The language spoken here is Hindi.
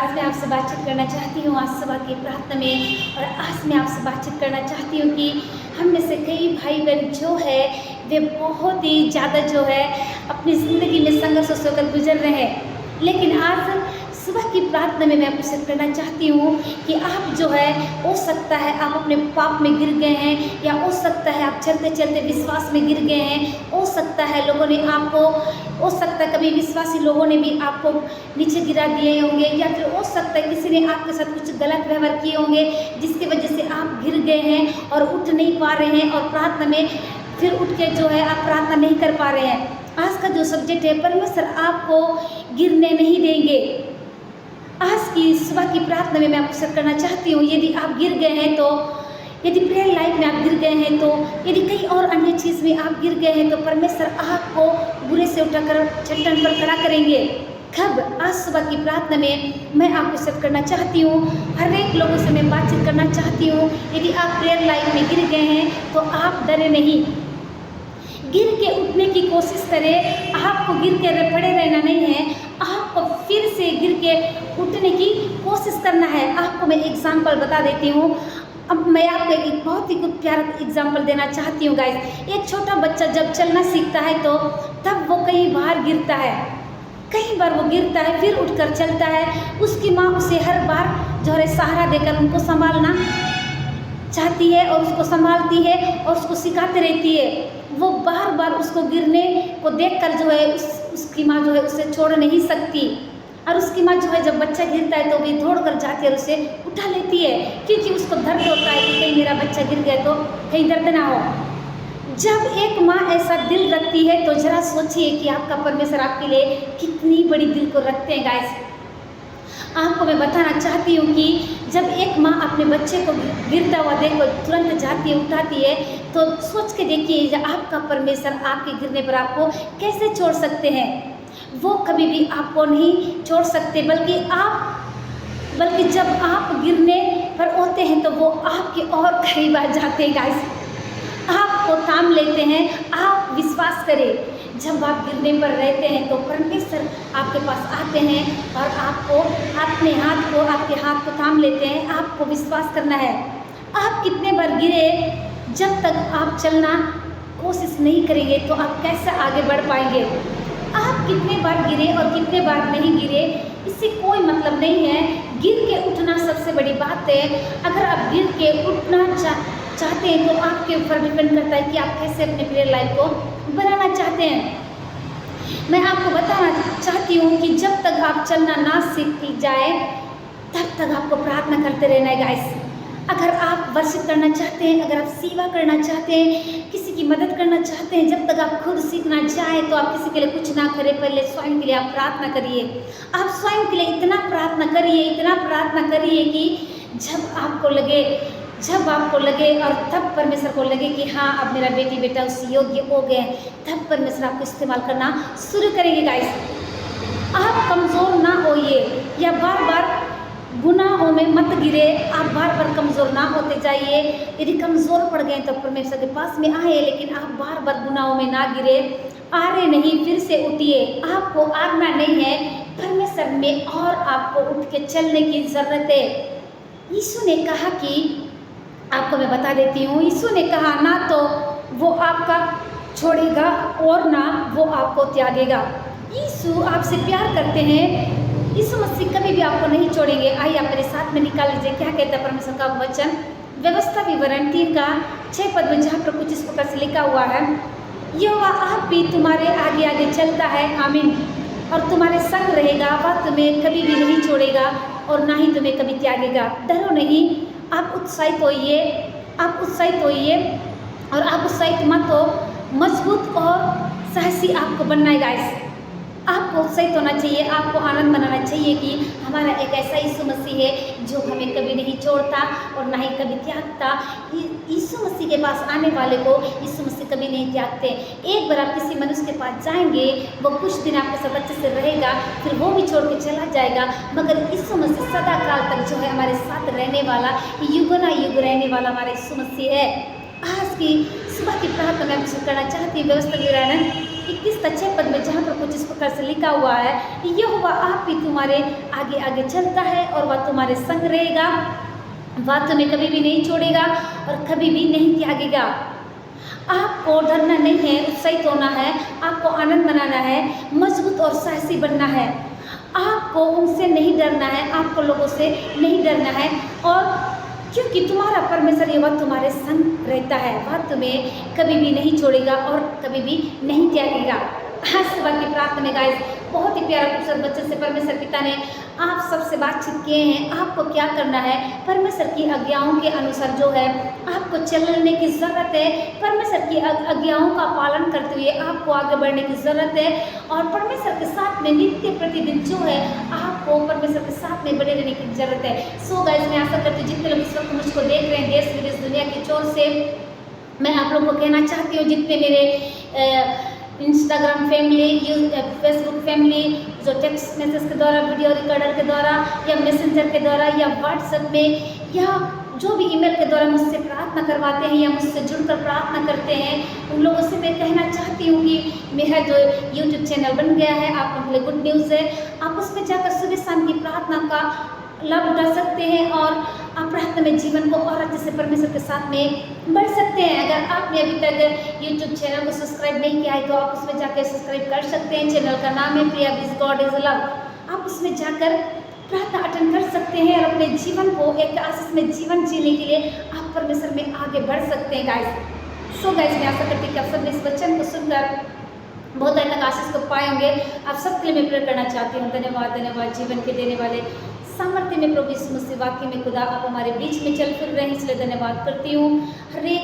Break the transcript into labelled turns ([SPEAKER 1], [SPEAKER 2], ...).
[SPEAKER 1] आज मैं आपसे बातचीत करना चाहती हूँ आज सुबह की प्रार्थना में। और आज मैं आपसे बातचीत करना चाहती हूँ कि हम में से कई भाई बहन जो है वे बहुत ही ज़्यादा जो है अपनी ज़िंदगी में संघर्षों से होकर गुजर रहे हैं। लेकिन आज सुबह की प्रार्थना में मैं आपसे करना चाहती हूँ कि आप जो है हो सकता है आप अपने पाप में गिर गए हैं, या हो सकता है आप चलते चलते विश्वास में गिर गए हैं। हो सकता है लोगों ने आपको, हो सकता है कभी विश्वासी लोगों ने भी आपको नीचे गिरा दिए होंगे, या फिर हो सकता है किसी ने आपके साथ कुछ गलत व्यवहार किए होंगे जिसकी वजह से आप गिर गए हैं और उठ नहीं पा रहे हैं, और प्रार्थना में फिर उठ के जो है आप प्रार्थना नहीं कर पा रहे हैं। आज का जो सब्जेक्ट है, परमेश्वर आपको गिरने नहीं देंगे। आज की सुबह की प्रार्थना में मैं आपसे करना चाहती हूँ, यदि आप गिर गए हैं तो, यदि प्रेयर लाइफ में आप गिर गए हैं तो, यदि कहीं और अन्य चीज़ में आप गिर गए हैं तो परमेश्वर आपको बुरे से उठाकर चट्टान पर खड़ा करेंगे। कब? आज सुबह की प्रार्थना में मैं आपको सेट करना चाहती हूँ, हर एक लोगों से मैं बातचीत करना चाहती हूँ। यदि आप प्रेयर लाइफ में गिर गए हैं तो आप डरे नहीं, गिर के उठने की कोशिश करें। आपको गिर के पड़े रहना नहीं है, आपको फिर से गिर के उठने की कोशिश करना है। आपको मैं एग्जाम्पल बता देती हूँ। अब मैं आपको एक बहुत ही कुछ प्यारा एग्जाम्पल देना चाहती हूँ गाइस। एक छोटा बच्चा जब चलना सीखता है तो तब वो कई बार गिरता है, कई बार वो गिरता है फिर उठकर चलता है। उसकी माँ उसे हर बार जो है सहारा देकर उनको संभालना चाहती है और उसको संभालती है और उसको सिखाती रहती है। वो बार बार उसको गिरने को देखकर जो है उसकी माँ जो है उसे छोड़ नहीं सकती, और उसकी माँ जो है जब बच्चा गिरता है तो भी दौड़ कर जाती है और उसे उठा लेती है, क्योंकि उसको दर्द होता है कि कहीं मेरा बच्चा गिर गया तो कहीं दर्द ना हो। जब एक माँ ऐसा दिल रखती है तो जरा सोचिए कि आपका परमेश्वर आपके लिए कितनी बड़ी दिल को रखते हैं गाइस। आपको मैं बताना चाहती हूँ कि जब एक माँ अपने बच्चे को गिरता हुआ देखकर तुरंत जाती है, उठाती है, तो सोच के देखिए जब आपका परमेश्वर आपके गिरने पर आपको कैसे छोड़ सकते हैं। वो कभी भी आपको नहीं छोड़ सकते, बल्कि जब आप गिरने पर होते हैं तो वो आपके और करीब आ जाते हैं गाइस, आपको थाम लेते हैं। आप विश्वास करें, जब आप गिरने पर रहते हैं तो परमेश्वर आपके पास आते हैं और आपको अपने आपके हाथ को थाम लेते हैं। आपको विश्वास करना है। आप कितने बार गिरे, जब तक आप चलना कोशिश नहीं करेंगे तो आप कैसे आगे बढ़ पाएंगे। आप कितने बार गिरे और कितने बार नहीं गिरे इससे कोई मतलब नहीं है। गिर के उठना सबसे बड़ी बात है। अगर आप गिर के उठना चाहते हैं तो आपके ऊपर डिपेंड करता है कि आप कैसे अपने प्रेयर लाइफ को बनाना चाहते हैं। मैं आपको बताना चाहती हूँ कि जब तक आप चलना ना सीख जाए तब तक आपको प्रार्थना करते रहना है गाइस। अगर आप वर्शिप करना चाहते हैं, अगर आप सेवा करना चाहते हैं, किसी की मदद करना चाहते हैं, जब तक आप खुद सीखना चाहें तो आप किसी के लिए कुछ ना करें, पहले स्वयं के लिए आप प्रार्थना करिए। आप स्वयं के लिए इतना प्रार्थना करिए कि जब आपको लगे और तब परमेश्वर को लगे कि हाँ अब मेरा बेटी बेटा उस योग्य हो गए, तब परमेश्वर आपको इस्तेमाल करना शुरू करेंगे गाइस। आप कमज़ोर ना होइए या बार बार गुनाहों में मत गिरे। आप बार बार कमज़ोर ना होते जाइए। यदि कमज़ोर पड़ गए तो परमेश्वर के पास में आए, लेकिन आप बार बार गुनाहों में ना गिरे। आ रहे नहीं, फिर से उठिए। आपको आना नहीं है परमेश्वर में, और आपको उठ के चलने की ज़रूरत है। यीशु ने कहा कि, आपको मैं बता देती हूँ, यीशु ने कहा ना तो वो आपका छोड़ेगा और ना वो आपको त्यागेगा। यीशु आपसे प्यार करते हैं। यीशु मसीह कभी भी आपको नहीं छोड़ेंगे। आइए आप मेरे साथ में निकाल लीजिए क्या कहता है परमेश्वर का वचन, व्यवस्था विवरण 3 का 6 पद में, जहाँ पर कुछ इस प्रकार से लिखा हुआ है, यहोवा आप भी तुम्हारे आगे आगे चलता है, आमीन, और तुम्हारे संग रहेगा। वह तुम्हें कभी भी नहीं छोड़ेगा और ना ही तुम्हें कभी त्यागेगा। डरो नहीं, आप उत्साहित होइए और आप उत्साहित मत हो, मजबूत और साहसी आपको बनना है गाइस। आपको उत्साहित होना चाहिए, आपको आनंद मनाना चाहिए कि हमारा एक ऐसा यीशु मसीह है जो हमें कभी नहीं छोड़ता और ना ही कभी त्यागता। यीशु मसीह के पास आने वाले को यीशु मसीह कभी नहीं त्यागते। एक बार आप किसी मनुष्य के पास जाएंगे, वो कुछ दिन आपके साथ अच्छे से रहेगा, फिर वो भी छोड़ के चला जाएगा, मगर यीशु मसीह सदा काल तक जो है हमारे साथ रहने वाला, युग ना युग रहने वाला हमारा यीशु मसीह है। आज की सुबह की प्रार्थना मैं आपसे करना चाहती हूँ। व्यवस्था विवरण 21 अच्छे पद में जहाँ पर कुछ इस प्रकार से लिखा हुआ है, यहोवा आप भी तुम्हारे आगे आगे चलता है और वह तुम्हारे संग रहेगा, वह तुम्हें कभी भी नहीं छोड़ेगा और कभी भी नहीं त्यागेगा। आपको डरना नहीं है, उत्साहित होना है, आपको आनंद मनाना है, मजबूत और साहसी बनना है। आपको उनसे नहीं डरना है, आपको लोगों से नहीं डरना है, और क्योंकि तुम्हारा परमेश्वर यहोवा तुम्हारे संग रहता है, वह तुम्हें कभी भी नहीं छोड़ेगा और कभी भी नहीं त्यागेगा। आज सुबह की प्रार्थना में गाइस बहुत ही प्यारा खूबसूरत बच्चों से परमेश्वर पिता ने आप सबसे बातचीत किए हैं। आपको क्या करना है, परमेश्वर की आज्ञाओं के अनुसार जो है आपको चलने की ज़रूरत है। परमेश्वर की आज्ञाओं का पालन करते हुए आपको आगे बढ़ने की ज़रूरत है, और परमेश्वर के साथ में नित्य प्रतिदिन जो है आपको परमेश्वर के साथ में बने रहने की ज़रूरत है। सो गाइस मैं आशा करती हूँ जितने लोग इस वक्त मुझको देख रहे हैं देश विदेश दुनिया की चोर से, मैं आप लोगों को कहना चाहती हूँ, जितने मेरे इंस्टाग्राम फैमिली, फेसबुक फैमिली जो टेक्स्ट मैसेज के द्वारा, वीडियो रिकॉर्डर के द्वारा या मैसेंजर के द्वारा या व्हाट्सएप में या जो भी ईमेल के द्वारा मुझसे प्रार्थना करवाते हैं या मुझसे जुड़कर प्रार्थना करते हैं, उन लोगों से मैं कहना चाहती हूँ कि मेरा जो यूट्यूब चैनल बन गया है, आप लोगों के लिए गुड न्यूज़ है। आप उसमें जाकर सुबह शाम की प्रार्थना का लाभ उठा सकते हैं और आप प्रार्थना में जीवन को और अच्छे से परमेश्वर के साथ में बढ़ सकते हैं। अगर आपने अभी तक यूट्यूब चैनल को सब्सक्राइब नहीं किया है तो आप उसमें जाकर सब्सक्राइब कर सकते हैं। चैनल का नाम है प्रिया विज गॉड इज लव। आप उसमें जाकर प्रार्थना अटेंड कर सकते हैं और अपने जीवन को एक आशीष में जीवन जीने के लिए आप परमेश्वर में आगे बढ़ सकते हैं गाइस। सो गाइस मैं आशा करती हूँ कि आप सब इस वचन को सुनकर बहुत अधिक आशीष को पाए होंगे। आप सबके लिए मैं प्रेयर करना चाहती हूँ। धन्यवाद, धन्यवाद जीवन के देने वाले सामर्थ्य में प्रभु यीशु मसीह, वाकई में खुदा आप हमारे बीच में चल फिर रहे हैं, इसलिए धन्यवाद करती हूँ। हर एक